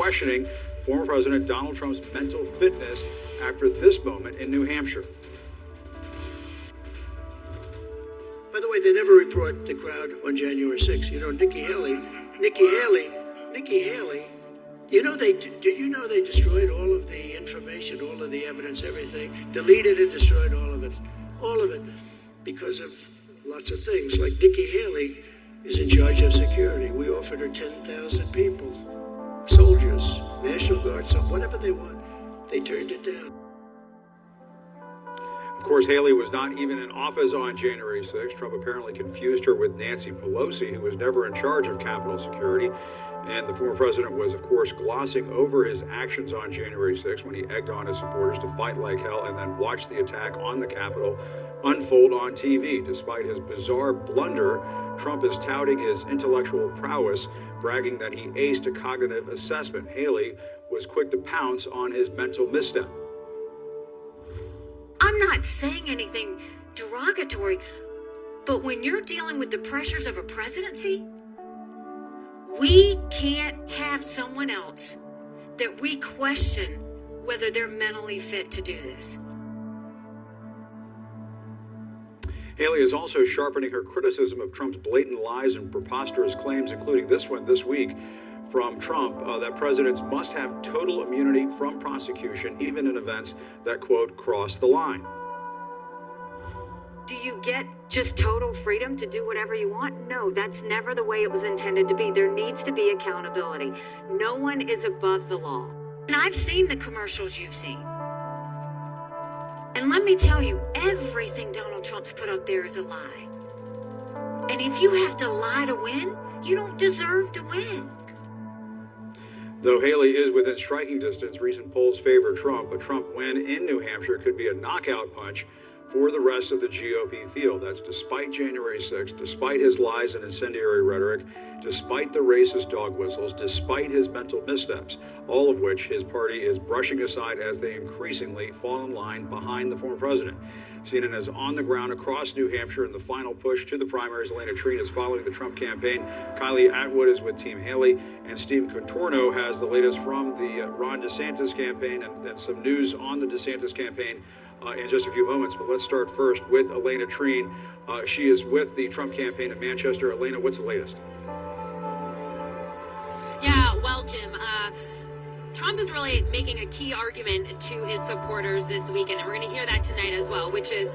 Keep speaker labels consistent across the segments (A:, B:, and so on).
A: questioning former President Donald Trump's mental fitness after this moment in New Hampshire.
B: By the way, they never report the crowd on January 6th. You know, Nikki Haley, you know, did you know they destroyed all of the information, all of the evidence, everything, deleted and destroyed all of it, because of lots of things. Like Nikki Haley is in charge of security. We offered her 10,000 people, soldiers, National Guard, so whatever they want. They turned it down.
A: Of course, Haley was not even in office on January 6th. Trump apparently confused her with Nancy Pelosi, who was never in charge of Capitol security. And the former president was, of course, glossing over his actions on January 6th when he egged on his supporters to fight like hell and then watched the attack on the Capitol unfold on TV. Despite his bizarre blunder, Trump is touting his intellectual prowess, bragging that he aced a cognitive assessment. Haley was quick to pounce on his mental misstep.
C: I'm not saying anything derogatory, but when you're dealing with the pressures of a presidency, we can't have someone else that we question whether they're mentally fit to do this.
A: Haley is also sharpening her criticism of Trump's blatant lies and preposterous claims, including this one this week from Trump, that presidents must have total immunity from prosecution, even in events that, quote, cross the line.
C: Do you get just total freedom to do whatever you want? No, that's never the way it was intended to be. There needs to be accountability. No one is above the law. And I've seen the commercials you've seen. And let me tell you, everything Donald Trump's put up there is a lie. And if you have to lie to win, you don't deserve to win.
A: Though Haley is within striking distance, recent polls favor Trump. A Trump win in New Hampshire could be a knockout punch for the rest of the GOP field. That's despite January 6th, despite his lies and incendiary rhetoric, despite the racist dog whistles, despite his mental missteps, all of which his party is brushing aside as they increasingly fall in line behind the former president. CNN is on the ground across New Hampshire in the final push to the primaries. Elena Treen is following the Trump campaign. Kylie Atwood is with Team Haley, and Steve Contorno has the latest from the Ron DeSantis campaign and some news on the DeSantis campaign in just a few moments. But let's start first with Elena Treen. She is with the Trump campaign in Manchester. Elena, what's the latest?
D: Yeah, well, Jim, Trump is really making a key argument to his supporters this weekend, and we're going to hear that tonight as well, which is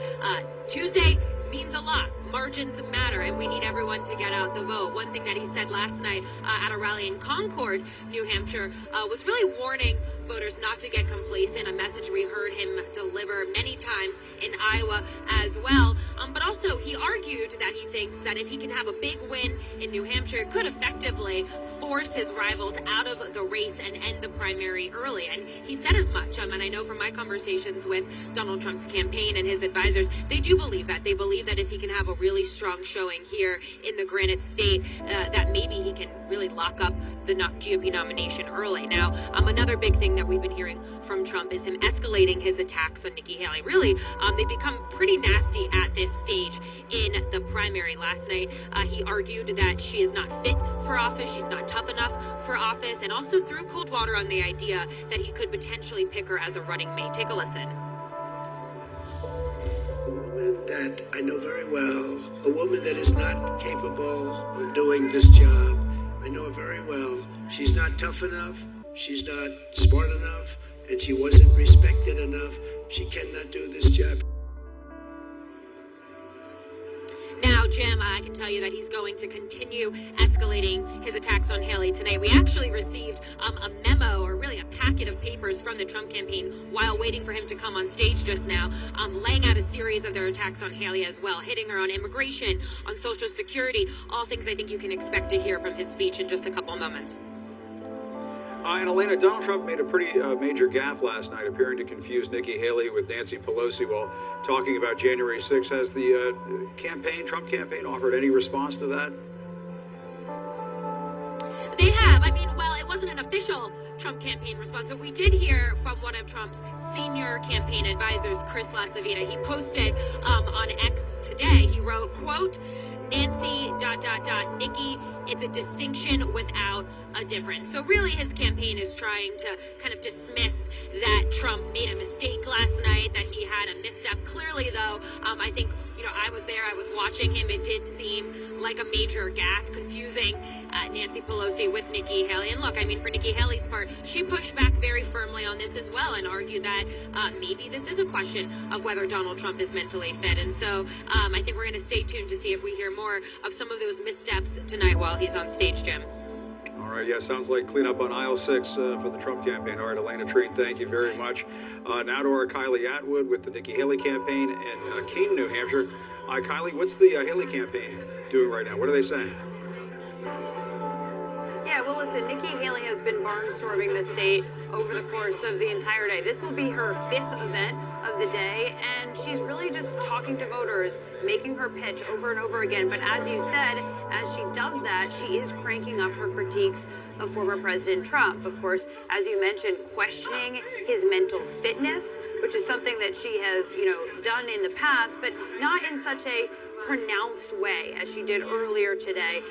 D: Tuesday means a lot. Margins matter, and we need everyone to get out the vote. One thing that he said last night at a rally in Concord, New Hampshire, was really warning voters not to get complacent, a message we heard him deliver many times in Iowa as well. But also, he argued that he thinks that if he can have a big win in New Hampshire, it could effectively force his rivals out of the race and end the primary early. And he said as much. And I know from my conversations with Donald Trump's campaign and his advisors, they do believe that. They believe that if he can have a really strong showing here in the Granite State, that maybe he can really lock up the GOP nomination early. Now, another big thing that we've been hearing from Trump is him escalating his attacks on Nikki Haley. Really, they become pretty nasty at this stage in the primary. Last night, he argued that she is not fit for office, she's not tough enough for office, and also threw cold water on the idea that he could potentially pick her as a running mate. Take a listen.
B: A woman that I know very well, a woman that is not capable of doing this job. I know her very well. She's not tough enough, she's not smart enough, and she wasn't respected enough. She cannot do this job.
D: Now, Jim, I can tell you that he's going to continue escalating his attacks on Haley tonight. We actually received a memo, or really a packet of papers from the Trump campaign while waiting for him to come on stage just now, laying out a series of their attacks on Haley as well, hitting her on immigration, on Social Security, all things I think you can expect to hear from his speech in just a couple moments.
A: And Elena, Donald Trump made a pretty major gaffe last night, appearing to confuse Nikki Haley with Nancy Pelosi while talking about January 6th. Has the Trump campaign offered any response to that?
D: They have. I mean, well, it wasn't an official Trump campaign response, but we did hear from one of Trump's senior campaign advisors, Chris LaSavita. He posted on X today, he wrote, quote, Nancy, Nikki it's a distinction without a difference. So really his campaign is trying to kind of dismiss that Trump made a mistake last night, that he had a misstep. Clearly though, I think, I was there, I was watching him, it did seem like a major gaffe, confusing Nancy Pelosi with Nikki Haley. And look, for Nikki Haley's part, she pushed back very firmly on this as well and argued that maybe this is a question of whether Donald Trump is mentally fit. And so I think we're going to stay tuned to see if we hear more of some of those missteps tonight while he's on stage, Jim.
A: All right, yeah, sounds like cleanup on aisle 6 for the Trump campaign. All right, Elena Treen, thank you very much. Now to our Kylie Atwood with the Nikki Haley campaign in Keene, New Hampshire. Kylie, what's the Haley campaign doing right now? What are they saying?
E: Yeah, well, listen, Nikki Haley has been barnstorming the state over the course of the entire day. This will be her 5th event of the day, and she's really just talking to voters, making her pitch over and over again. But as you said, as she does that, she is cranking up her critiques of former President Trump. Of course, as you mentioned, questioning his mental fitness, which is something that she has, done in the past, but not in such a pronounced way as she did earlier today,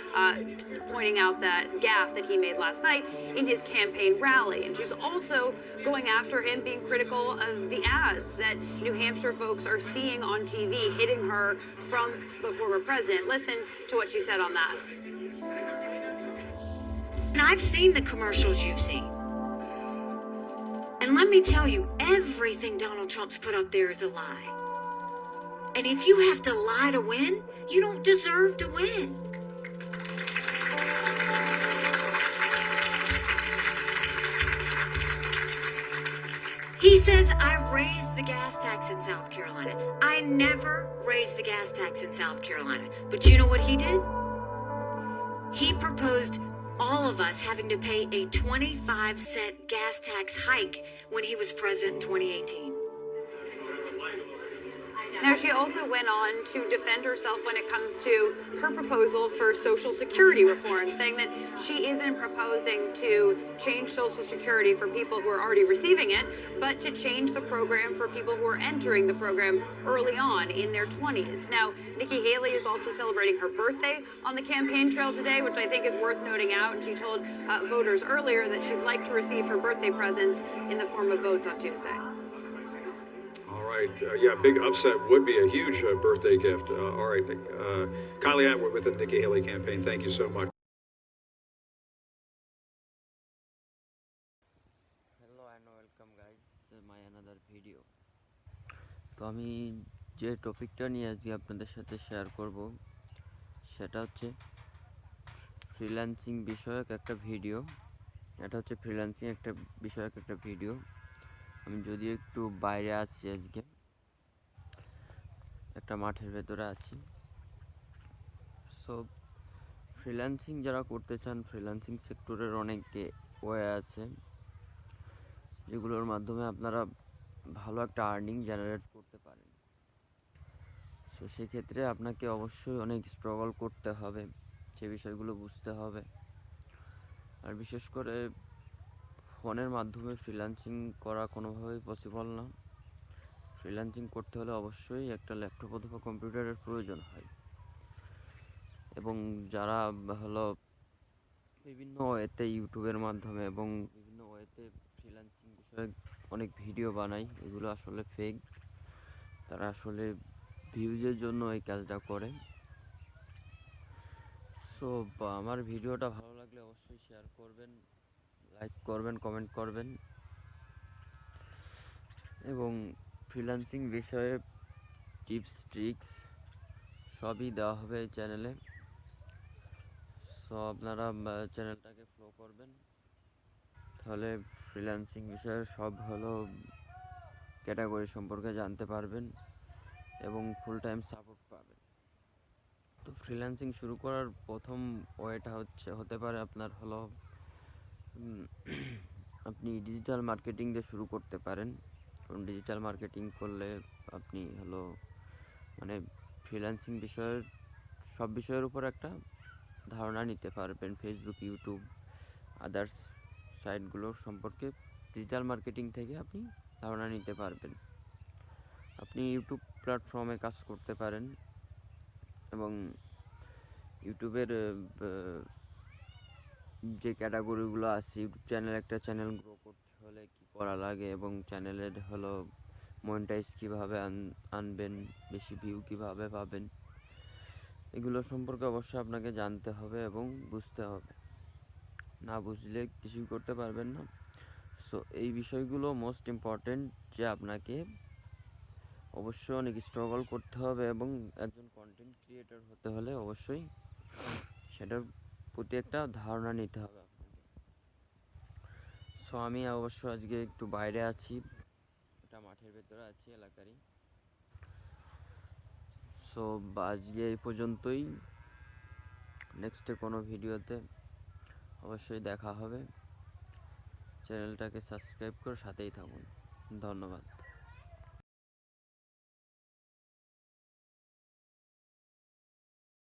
E: pointing out that gaffe that he made last night in his campaign rally. And she's also going after him, being critical of the ads that New Hampshire folks are seeing on TV, hitting her from the former president. Listen to what she said on that.
C: And I've seen the commercials you've seen. And let me tell you, everything Donald Trump's put up there is a lie. And if you have to lie to win, you don't deserve to win. He says, I raised the gas tax in South Carolina. I never raised the gas tax in South Carolina. But you know what he did? He proposed all of us having to pay a 25-cent gas tax hike when he was president in 2018.
E: Now, she also went on to defend herself when it comes to her proposal for Social Security reform, saying that she isn't proposing to change Social Security for people who are already receiving it, but to change the program for people who are entering the program early on in their 20s. Now, Nikki Haley is also celebrating her birthday on the campaign trail today, which I think is worth noting out. And she told voters earlier that she'd like to receive her birthday presents in the form of votes on Tuesday.
A: All right, yeah, big upset would be a huge birthday gift. All right, Kylie Atwood with the Nikki Haley campaign. Thank you so much.
F: Hello and welcome guys, my another video. তো আমি যে টপিকটা নিয়ে আজকে আপনাদের সাথে share করব সেটা হচ্ছে ফ্রিল্যান্সিং বিষয়ক একটা ভিডিও। এটা হচ্ছে ফ্রিল্যান্সিং একটা বিষয়ক একটা ভিডিও। আমি যদিও একটু বাইরে আছি, আজকে একটা মাঠের ভেতরে আছি। সো ফ্রিল্যান্সিং যারা করতে চান, ফ্রিল্যান্সিং সেক্টরের অনেক ওয়ে আছে যেগুলোর মাধ্যমে আপনারা ভালো একটা আর্নিং জেনারেট করতে পারেন। সো সেক্ষেত্রে আপনাকে অবশ্যই অনেক স্ট্রাগল করতে হবে, সে বিষয়গুলো বুঝতে হবে। আর বিশেষ করে ফোনের মাধ্যমে ফ্রিল্যান্সিং করা কোনোভাবেই পসিবল না। ফ্রিল্যান্সিং করতে হলে অবশ্যই একটা ল্যাপটপ অথবা কম্পিউটারের প্রয়োজন হয়। এবং যারা হলো বিভিন্ন ওয়েতে ইউটিউবের মাধ্যমে এবং বিভিন্ন ওয়েতে ফ্রিল্যান্সিং বিষয়ে অনেক ভিডিও বানায়, এগুলো আসলে ফেক। তারা আসলে ভিউজের জন্য এই কাজটা করে। সো আমার ভিডিওটা ভালো লাগলে অবশ্যই শেয়ার করবেন, লাইক করবেন, কমেন্ট করবেন। এবং ফ্রিল্যান্সিং বিষয়ে টিপস ট্রিক্স সবই দেওয়া হবে এই চ্যানেলে। সো আপনারা চ্যানেলটাকে ফলো করবেন, তাহলে ফ্রিল্যান্সিং বিষয়ে সব হলো ক্যাটাগরি সম্পর্কে জানতে পারবেন এবং ফুল টাইম সাপোর্ট পাবেন। তো ফ্রিল্যান্সিং শুরু করার প্রথম ওয়েটা হতে পারে আপনার হলো আপনি ডিজিটাল মার্কেটিং দিয়ে শুরু করতে পারেন। কারণ ডিজিটাল মার্কেটিং করলে আপনি হলো ফ্রিল্যান্সিং বিষয়ের সব বিষয়ের উপর একটা ধারণা নিতে পারবেন। ফেসবুক, ইউটিউব, আদার্স সাইটগুলোর সম্পর্কে ডিজিটাল মার্কেটিং থেকে আপনি ধারণা নিতে পারবেন। আপনি ইউটিউব প্ল্যাটফর্মে কাজ করতে পারেন এবং ইউটিউবের যে ক্যাটাগরিগুলো আছে, ইউটিউব চ্যানেল, একটা চ্যানেল গ্রো করতে হলে কী করা লাগে এবং চ্যানেলের হলো মনিটাইজ কীভাবে আনবেন, বেশি ভিউ কীভাবে পাবেন, এগুলো সম্পর্কে অবশ্যই আপনাকে জানতে হবে এবং বুঝতে হবে। না বুঝলে কিছুই করতে পারবেন না। সো এই বিষয়গুলো মোস্ট ইম্পর্টেন্ট, যে আপনাকে অবশ্যই অনেক স্ট্রাগল করতে হবে এবং একজন কন্টেন্ট ক্রিয়েটর হতে হলে অবশ্যই সেটার প্রতি একটা ধারণা নিতে হবে আপনাকে। সো আমি অবশ্য আজকে একটু বাইরে আছি, এটা মাঠের ভেতরে আছি এলাকারই। সো আজকে এই পর্যন্তই, নেক্সটে কোনো ভিডিওতে অবশ্যই দেখা হবে। চ্যানেলটাকে সাবস্ক্রাইব করে সাথেই থাকুন। ধন্যবাদ।